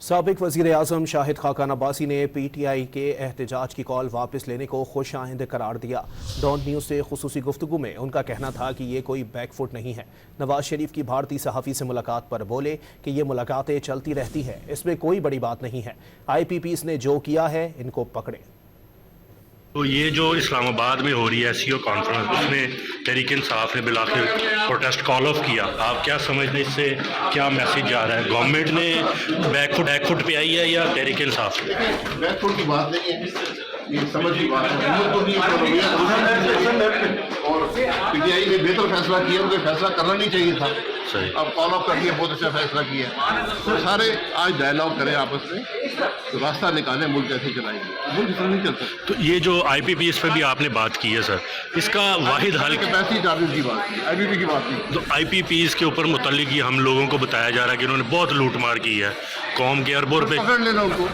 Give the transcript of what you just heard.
سابق وزیر اعظم شاہد خاقان عباسی نے پی ٹی آئی کے احتجاج کی کال واپس لینے کو خوش آئند قرار دیا۔ ڈان نیوز سے خصوصی گفتگو میں ان کا کہنا تھا کہ یہ کوئی بیک فٹ نہیں ہے۔ نواز شریف کی بھارتی صحافی سے ملاقات پر بولے کہ یہ ملاقاتیں چلتی رہتی ہے، اس میں کوئی بڑی بات نہیں ہے، آئی پی پیز نے جو کیا ہے ان کو پکڑیں۔ تو یہ جو اسلام آباد میں ہو رہی ہے ایس سی او کانفرنس، اس میں تحریک انصاف نے بالآخر پروٹیسٹ کال آف کیا، آپ کیا سمجھتے ہیں اس سے کیا میسج جا رہا ہے؟ گورنمنٹ نے بیک فٹ پہ آئی ہے یا تحریک انصاف؟ بیک فٹ کی بات نہیں ہے، یہ سمجھ کی بات ہے۔ اور پی ٹی آئی نے بہتر فیصلہ کیا، مجھے فیصلہ کرنا نہیں چاہیے تھا، اب کال آف کر دیا، بہت اچھا فیصلہ کیا۔ تو سارے آج ڈائلاگ کریں آپس میں، راستہ نکالیں، ملک کیسے چلائیں گے، ملک اس طرح نہیں چل سکتا۔ تو یہ جو آئی پی پی اس پہ بھی آپ نے بات کی ہے سر، اس کا واحد حل کیپیسٹی چارجز کی بات کی، آئی پی پی کی بات نہیں۔ تو آئی پی پیز کے اوپر متعلق ہی ہم لوگوں کو بتایا جا رہا ہے کہ انہوں نے بہت لوٹ مار کی ہے قوم کے اربوں روپے۔ پکڑ لینا ان کو۔